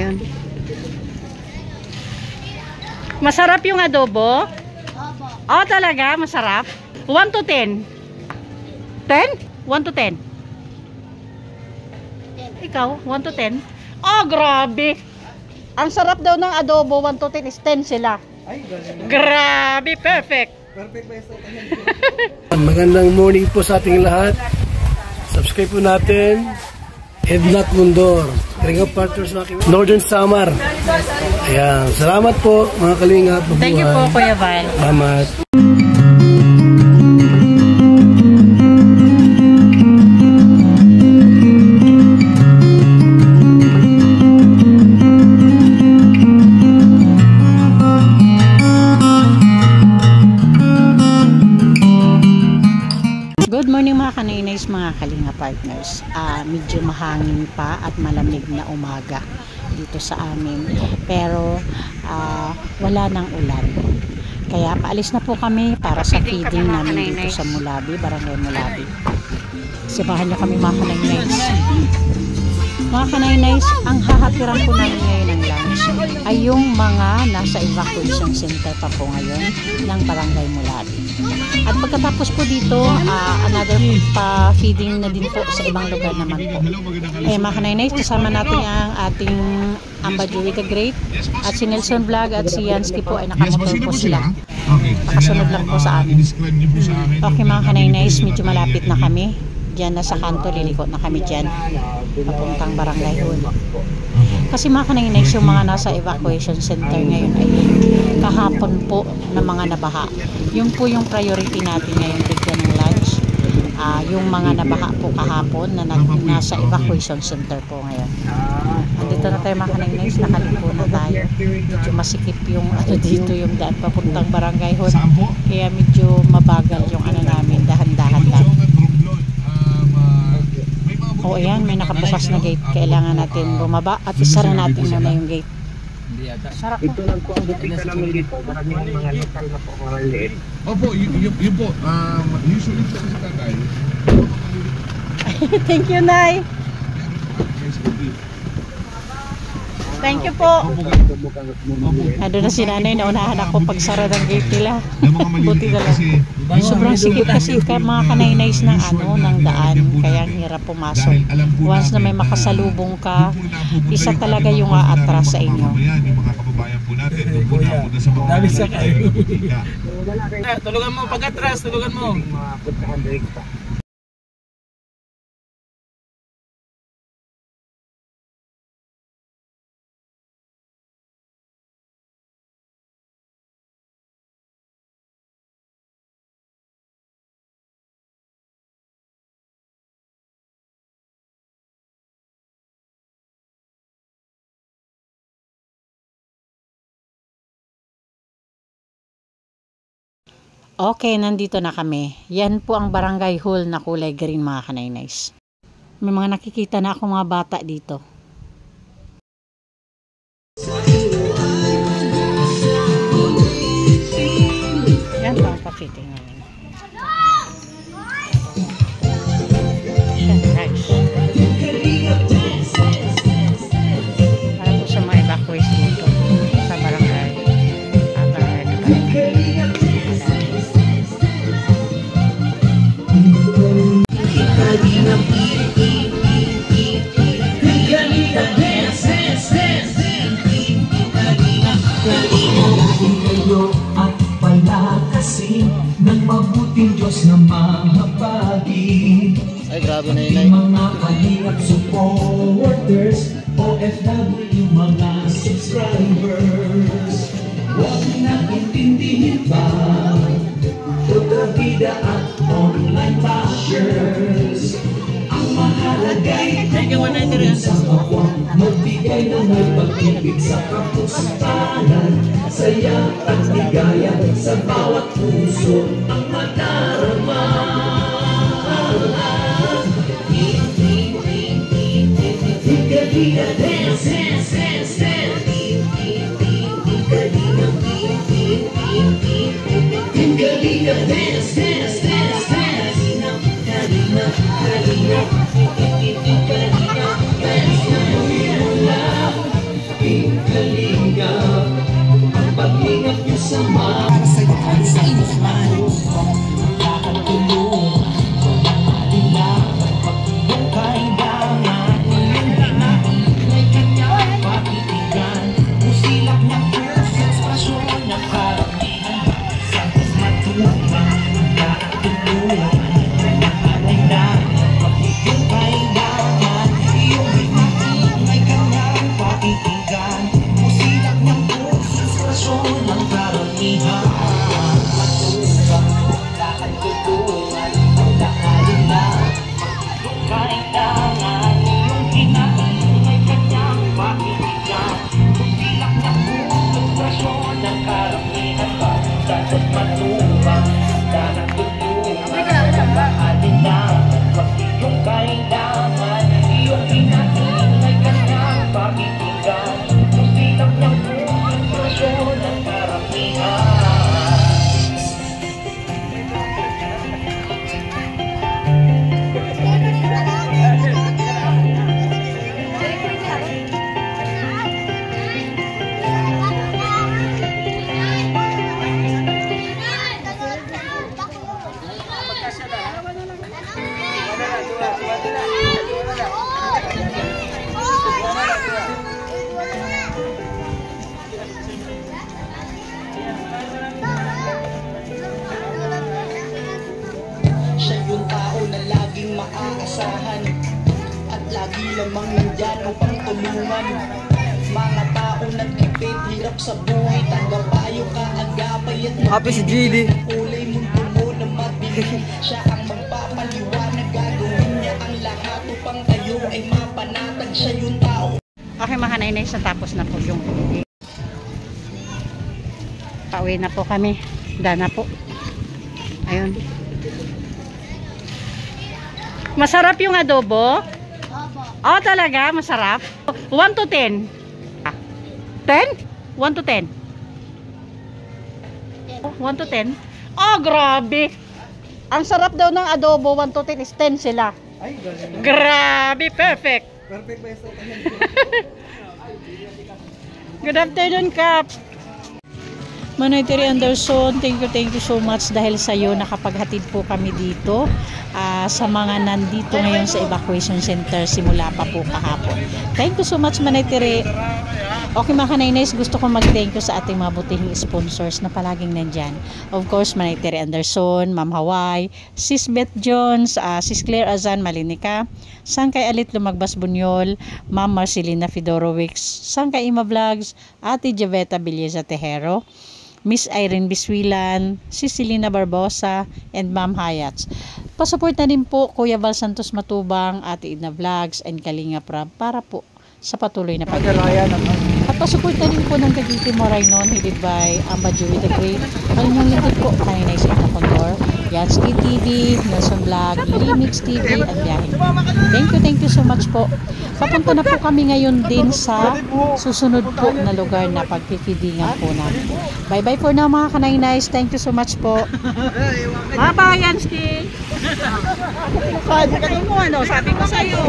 Ayun. Masarap yung adobo? Oh, talaga? Masarap? 1 to 10? 10? 1 to 10? Ikaw? 1 to 10? Oh, grabe! Ang sarap daw ng adobo, 1 to 10 is 10 sila. Ay, grabe, perfect. Perfect ba yung magandang morning po sa ating lahat. Subscribe po natin. Ednat Mundor. Kalinga partners sa aking Northern Samar. Ayan. Salamat po mga kalinga. Thank you po, Kuya Val. Salamat. Good morning mga kaninays, mga kalinga partners. Medyo mahangin pa at malamig na umaga dito sa amin. Pero wala nang ulan. Kaya paalis na po kami para sa feeding namin dito sa Mulabi, Barangay Mulabi. Sibahan nyo kami mga kaninays. Mga kaninays, ang hahatiran po namin ngayon ng lunch ay yung mga nasa evacuation center pa po ngayon ng Barangay Mulabi. At pagkatapos po dito, another pa-feeding na din po sa ibang lugar naman po. Eh mga kaninays, kasama natin ang ating Amba Joey the Great at si Nelson Vlog at si Yansky po ay nakamotor po sila. Nakasunod lang po sa amin. Okay mga kaninays, medyo malapit na kami. Diyan na sa kanto, liliko na kami dyan papuntang Barangay Hall. Kasi mga kaninays, yung mga nasa evacuation center ngayon ay kahapon po na mga nabaha. Yun po yung priority natin ngayon, bigyan ng lunch. Yung mga nabaha po kahapon na nasa evacuation center po ngayon. Andito na tayo mga kaninays, nakalimpo na tayo. Medyo masikip yung dito yung daan papuntang Barangay Hall. Kaya medyo mabagal yung namin, dahan-dahan lang. O ayan, may nakabukas na gate. Kailangan natin bumaba at isara natin muna yung gate. Sarap po. Ito lang po ang bupika namin dito. Maraming mga lokal na po, mga liit. Opo, yun po. Usually po sa tatay. Thank you, Nay. Thank you po. Ando na si Nanay, naunahan ako pagsara ng gate nila. Buti na lang. Sobrang sikip kasi mga kanaynays ng ng daan, kaya ang hirap pumasok. Once na may makasalubong ka, isa talaga yung aatras sa inyo. Yung mga kababayan po natin, doon po na po sa mga Tulugan mo, pag-atras, tulugan mo. Okay, nandito na kami. Yan po ang Barangay Hall na kulay green mga kanaynays. May mga nakikita na ako mga bata dito. Yan po ang pa-fitting namin. Nice. Para po sa mga evacuees dito sa barangay. At palakasin ng mabuting Diyos na mahabagin. Ay, grabe na yun. Mga kalingap supporters, OFW, mga subscribers, huwag na intindihin pa kontrabida at online bashers. Ang mahalagay sa kapwa, magbigay ng may pag-ibig sa kapustanan, saya at ligaya sa bawat puso ang madarama. Ika-ika, dance, dance, dance, dance. Ika-ika, dance, dance, dance, dance. tulungan. Mga tao nagtipid, hirap sa buhay, tagapayo ka, agapay at Happy si GD. kulay mundo mo na mabili. Siya ang magpapaliwanag, gagawin niya ang lahat upang kayo ay mapanatag. Siya yung tao. Okay mga nainay, tapos na po yung video. Pauwi na po kami. Dana po. Ayun. Masarap yung adobo? Oh, talaga? Masarap? 1 to 10? 10? 1 to 10? 1 to 10? Oh, grabe! Ang sarap daw ng adobo, 1 to 10 is 10 sila. Ay, galing. Grabe, perfect! Perfect ba ito? Good afternoon, Kap! Manoy Terry Anderson, thank you so much dahil sa iyo nakapaghatid po kami dito sa mga nandito ngayon sa evacuation center simula pa po kahapon. Thank you so much, Manoy Terry. Okay mga kanainays, gusto ko mag-thank you sa ating mga butihing sponsors na palaging nandyan. Of course, Manoy Terry Anderson, Ma'am Hawaii, Sis Beth Jones, Sis Claire Azan Malinica, Sangkay Alit Lumagbas Bunyol, Ma'am Marcelina Fedorowicz, Sangkay Ima Vlogs, Ate Javeta Belleza Tejero, Miss Irene Biswilan, Cecilina Barbosa, and Ma'am Hayats. Pasupport na din po Kuya Val Santos Matubang, Ate Idna Vlogs, and Kalinga Prab para po sa patuloy na pag-ibig. At pasupport na din po ng Cavite Moraynon, headed by Amba Joey the Great. Malimang lingkod po kanina sa Ina Condor, Yansky TV, Nelson Vlog, Limix TV, at Biyahin. Thank you so much po. Papunta na po kami ngayon din sa susunod po na lugar na pagpipidingan po namin. Bye-bye for now mga kanainays. Thank you so much po. Bye-bye, Yansky! Sabi ko sa'yo.